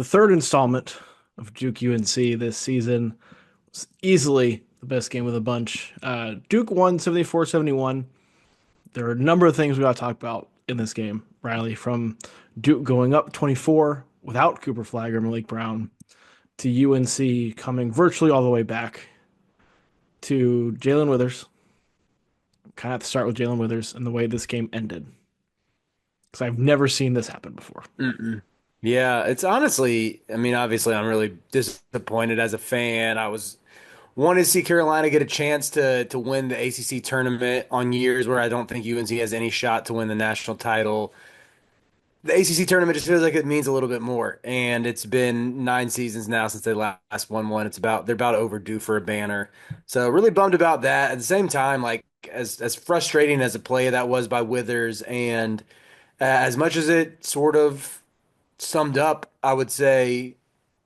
The third installment of Duke UNC this season was easily the best game of the bunch. Duke won 74-71. There are a number of things we got to talk about in this game, Riley, from Duke going up 24 without Cooper Flagg or Malik Brown to UNC coming virtually all the way back to Jaylen Withers. Kind of have to start with Jaylen Withers and the way this game ended because I've never seen this happen before. Mm-mm. Yeah, it's honestly, I mean, obviously, I'm really disappointed as a fan. I was wanting to see Carolina get a chance to win the ACC tournament on years where I don't think UNC has any shot to win the national title. The ACC tournament just feels like it means a little bit more, and it's been 9 seasons now since they last won one. They're about overdue for a banner, so really bummed about that. At the same time, like as frustrating as a play that was by Withers, and as much as it sort of summed up, I would say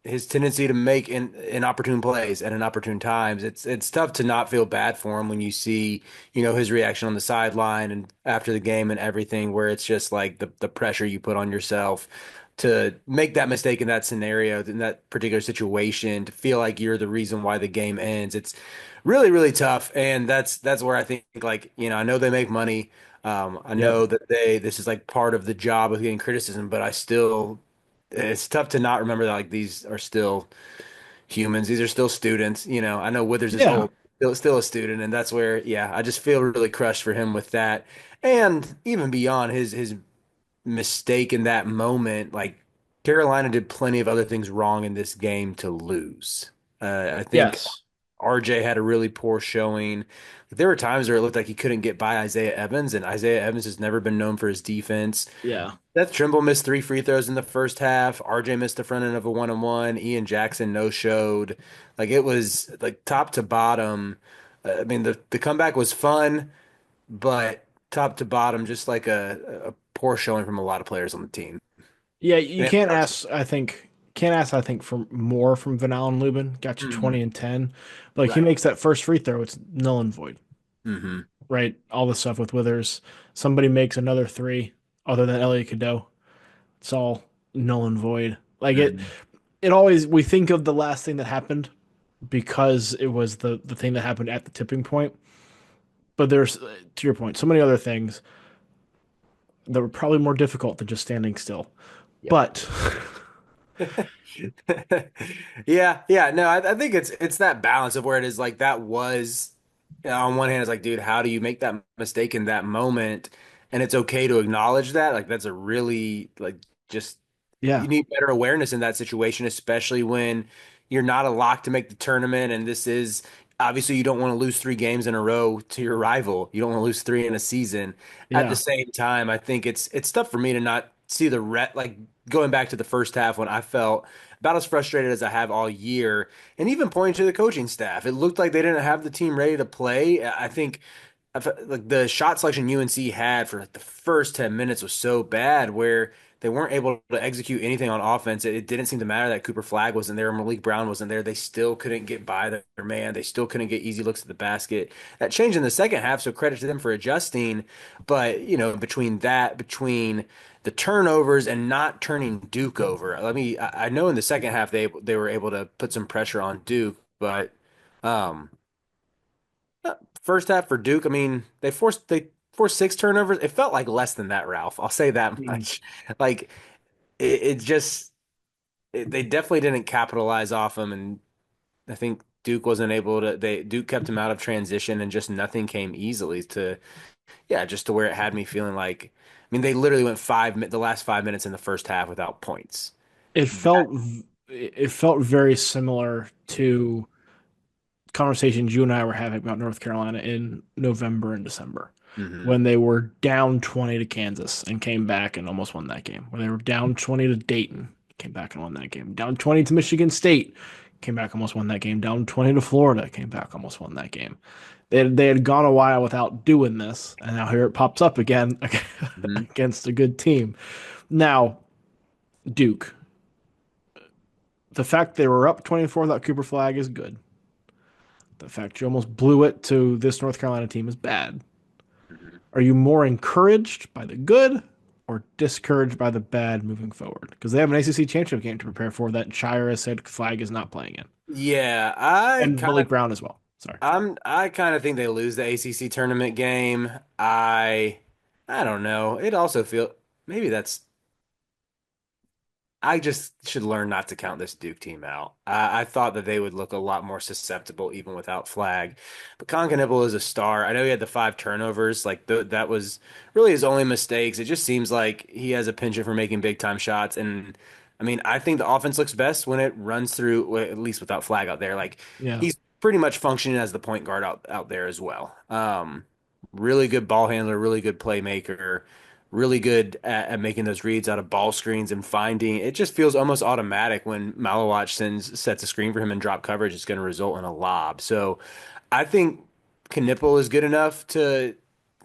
his tendency to make inopportune plays at inopportune times. It's tough to not feel bad for him when you see, his reaction on the sideline and after the game and everything, where it's just like the pressure you put on yourself to make that mistake in that scenario, in that particular situation, to feel like you're the reason why the game ends. It's really, really tough. And that's where I think like, I know they make money. I Yep. know that this is like part of the job of getting criticism, but it's tough to not remember that like these are still humans. These are still students. I know Withers is Yeah. old, still a student, and that's where, yeah, I just feel really crushed for him with that. And even beyond his mistake in that moment, like Carolina did plenty of other things wrong in this game to lose. I think Yes. RJ had a really poor showing. There were times where it looked like he couldn't get by Isaiah Evans, and Isaiah Evans has never been known for his defense. Yeah. Seth Trimble missed 3 free throws in the first half. RJ missed the front end of a one-on-one. Ian Jackson no showed. Like it was like top to bottom. I mean the comeback was fun, but top to bottom, just like a poor showing from a lot of players on the team. Yeah, you And can't ask, I think, for more from Van Allen Lubin. Got you hmm 20 and 10. But like he Right. makes that first free throw, it's null and void, hmm right? All the stuff with Withers. Somebody makes another three other than Elliot Cadeau. It's all null and void. Like hmm it always we think of the last thing that happened because it was the thing that happened at the tipping point. But there's to your point, so many other things that were probably more difficult than just standing still. Yep. But Yeah, yeah. No, I think it's that balance of where it is like that was on one hand, it's like, dude, how do you make that mistake in that moment? And it's okay to acknowledge that. Like that's a really like just yeah, you need better awareness in that situation, especially when you're not a lock to make the tournament. And this is obviously you don't want to lose 3 games in a row to your rival. You don't want to lose three in a season. At the yeah. same time, I think it's tough for me to not see like going back to the first half when I felt about as frustrated as I have all year, and even pointing to the coaching staff. It looked like they didn't have the team ready to play. I think like the shot selection UNC had for like the first 10 minutes was so bad where they weren't able to execute anything on offense. It didn't seem to matter that Cooper Flagg wasn't there, Malik Brown wasn't there. They still couldn't get by their man. They still couldn't get easy looks at the basket. That changed in the second half, so credit to them for adjusting. But, between the turnovers and not turning Duke over. I know in the second half they were able to put some pressure on Duke, but um first half for Duke, I mean, they forced 6 turnovers. It felt like less than that, Ralph. I'll say that Mm. much. Like it just they definitely didn't capitalize off them, and I think Duke wasn't able to. Duke kept him out of transition, and just nothing came easily to just to where it had me feeling like. I mean, they literally went the last 5 minutes in the first half without points. It That, felt it felt very similar to conversations you and I were having about North Carolina in November and December hmm when they were down 20 to Kansas and came back and almost won that game. When they were down 20 to Dayton, came back and won that game. Down 20 to Michigan State, came back almost won that game. Down 20 to Florida, came back almost won that game. They had gone a while without doing this, and now here it pops up again hmm against a good team. Now, Duke, the fact they were up 24 without Cooper Flag is good. The fact you almost blew it to this North Carolina team is bad. hmm Are you more encouraged by the good or discouraged by the bad moving forward? Because they have an ACC championship game to prepare for that Shira said Flag is not playing in, Yeah, and Malik Brown as well. Sorry. I kind of think they lose the ACC tournament game. I I don't know. It also feel maybe that's I just should learn not to count this Duke team out. I thought that they would look a lot more susceptible even without Flag. But Concanibal is a star. I know he had the 5 turnovers. That was really his only mistakes. It just seems like he has a penchant for making big time shots. And I mean, I think the offense looks best when it runs through, well, at least without Flag out there. Like Yeah. he's pretty much functioning as the point guard out there as well. Really good ball handler, really good playmaker, really good at making those reads out of ball screens and finding. It just feels almost automatic when Malawach sets a screen for him and drop coverage. It's going to result in a lob. So I think Knipple is good enough to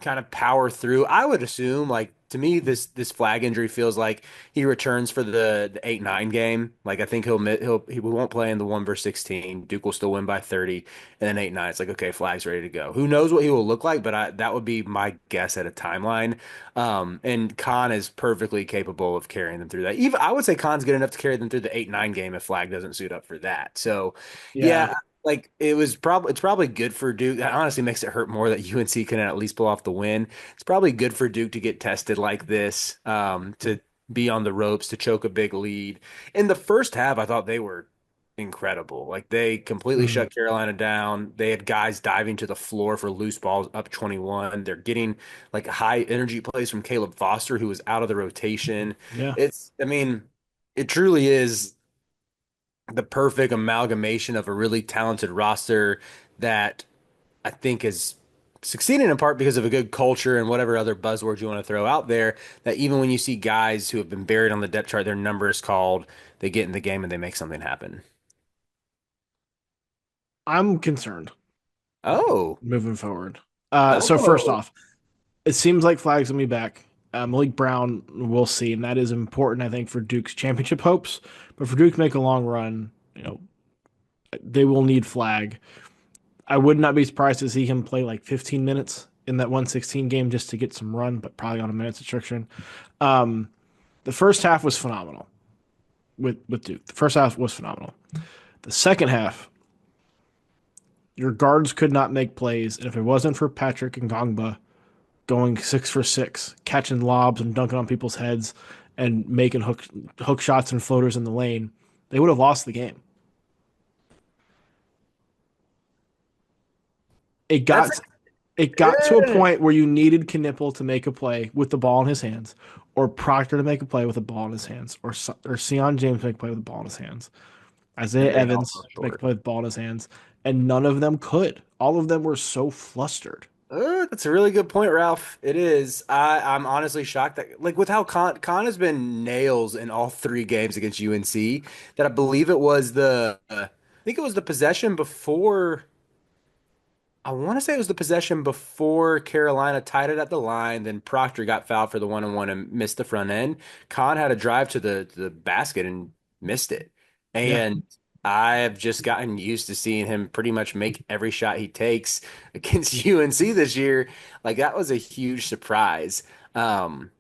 kind of power through. I would assume, like to me, this Flag injury feels like he returns for the 8-9 game. Like I think he won't play in the 1 versus 16. Duke will still win by 30, and then 8-9. It's like okay, Flag's ready to go. Who knows what he will look like, but that would be my guess at a timeline. And Khan is perfectly capable of carrying them through that. Even I would say Khan's good enough to carry them through the 8-9 game if Flag doesn't suit up for that. So Yeah. yeah, like it's probably good for Duke. That honestly makes it hurt more that UNC can at least pull off the win. It's probably good for Duke to get tested like this, to be on the ropes, to choke a big lead. In the first half, I thought they were incredible. Like they completely Mm. shut Carolina down. They had guys diving to the floor for loose balls up 21. They're getting like high energy plays from Caleb Foster, who was out of the rotation. Yeah. I mean, it truly is the perfect amalgamation of a really talented roster that I think is succeeding in part because of a good culture and whatever other buzzwords you want to throw out there. That even when you see guys who have been buried on the depth chart, their number is called, they get in the game and they make something happen. I'm concerned Oh, moving forward. So first oh, off, it seems like Flag's gonna be back. Malik Brown, we'll see, and that is important, I think, for Duke's championship hopes. But for Duke to make a long run, they will need Flag. I would not be surprised to see him play like 15 minutes in that 116 game just to get some run, but probably on a minutes restriction. Um, the first half was phenomenal with Duke. The first half was phenomenal. The second half, your guards could not make plays, and if it wasn't for Patrick and Gongba going 6 for 6, catching lobs and dunking on people's heads and making hook shots and floaters in the lane, they would have lost the game. It that's got it got to a point where you needed Knipple to make a play with the ball in his hands, or Proctor to make a play with the ball in his hands, or Sion James to make a play with the ball in his hands, Isaiah and they all fell Evans to make a short. play with the ball in his hands, and none of them could. All of them were so flustered. That's a really good point, Ralph. It is. I'm honestly shocked that, like, with how Khan has been nails in all 3 games against UNC, that I believe it was I think it was the possession before. I want to say it was the possession before Carolina tied it at the line. Then Proctor got fouled for the 1-on-1 and missed the front end. Khan had a drive to the basket and missed it. Yeah. And I have just gotten used to seeing him pretty much make every shot he takes against UNC this year. Like that was a huge surprise. Um,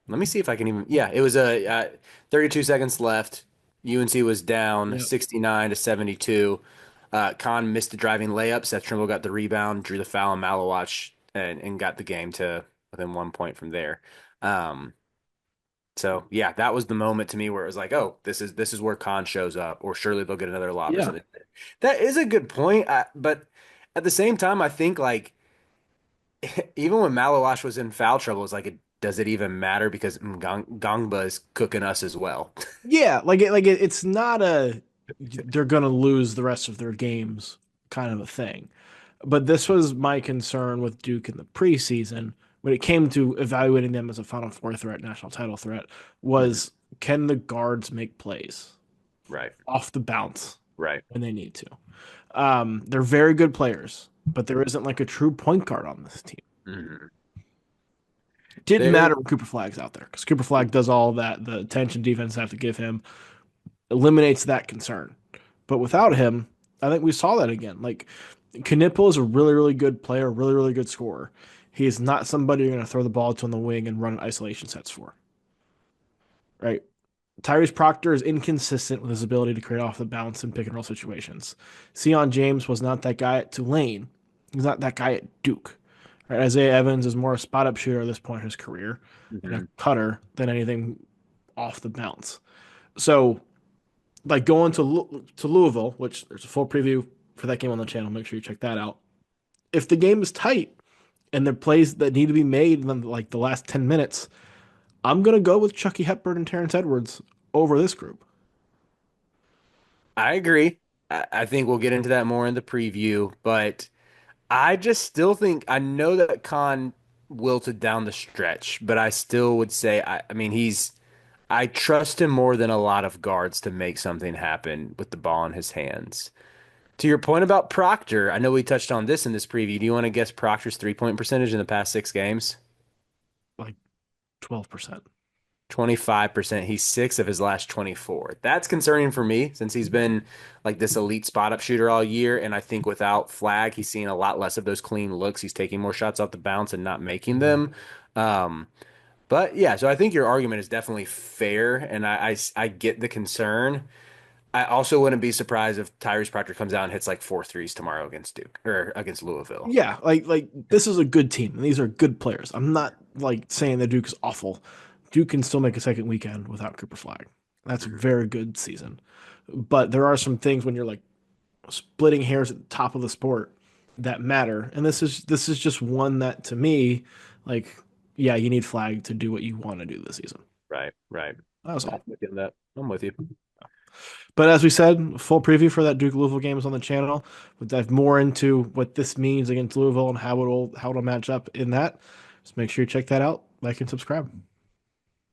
Let me see if I can even. Yeah, it was 32 seconds left. UNC was down Yep. 69 to 72. Khan missed the driving layup. Seth Trimble got the rebound, drew the foul on Malawach, and got the game to within 1 point from there. Um, so yeah, that was the moment to me where it was like, oh, this is where Khan shows up, or surely they'll get another lob or Yeah. something. That is a good point, but at the same time, I think like even when Malawash was in foul trouble, it's like, does it even matter because Gongba is cooking us as well? Yeah, it's not a they're gonna lose the rest of their games kind of a thing. But this was my concern with Duke in the preseason when it came to evaluating them as a Final Four threat, national title threat, Mhm. was can the guards make plays Right, off the bounce right. when they need to? They're very good players, but there isn't like a true point guard on this team. Mhm. Didn't There, matter when Cooper Flag's out there because Cooper Flag does all that. The attention defense have to give him eliminates that concern. But without him, I think we saw that again. Like Knipple is a really, really good player, really, really good scorer. He is not somebody you're going to throw the ball to on the wing and run isolation sets for, right? Tyrese Proctor is inconsistent with his ability to create off the bounce and pick and roll situations. Sion James was not that guy at Tulane. He's not that guy at Duke. Right? Isaiah Evans is more a spot up shooter at this point in his career and a Mhm. cutter than anything off the bounce. So, like going to Louisville, which there's a full preview for that game on the channel. Make sure you check that out. If the game is tight and there are plays that need to be made in like the last 10 minutes, I'm gonna go with Chucky Hepburn and Terrence Edwards over this group. I agree. I think we'll get into that more in the preview, but I just still think I know that Khan wilted down the stretch, but I still would say I mean I trust him more than a lot of guards to make something happen with the ball in his hands. To your point about Proctor, I know we touched on this in this preview. Do you want to guess Proctor's 3-point percentage in the past 6 games? Like 12%. 25%. He's six of his last 24. That's concerning for me since he's been like this elite spot up shooter all year. And I think without Flag, he's seeing a lot less of those clean looks. He's taking more shots off the bounce and not making them. Um, but yeah, so I think your argument is definitely fair. And I get the concern. I also wouldn't be surprised if Tyrese Proctor comes out and hits like 4 threes tomorrow against Duke or against Louisville. Yeah, like this is a good team, and these are good players. I'm not like saying that Duke is awful. Duke can still make a second weekend without Cooper Flag. That's a very good season. But there are some things when you're like splitting hairs at the top of the sport that matter. And this is just one that to me, like, yeah, you need Flag to do what you want to do this season. Right, right. That was I'm all. with you on that. I'm with you. But as we said, full preview for that Duke Louisville game is on the channel. We'll dive more into what this means against Louisville and how it'll match up in that. Just make sure you check that out, like and subscribe.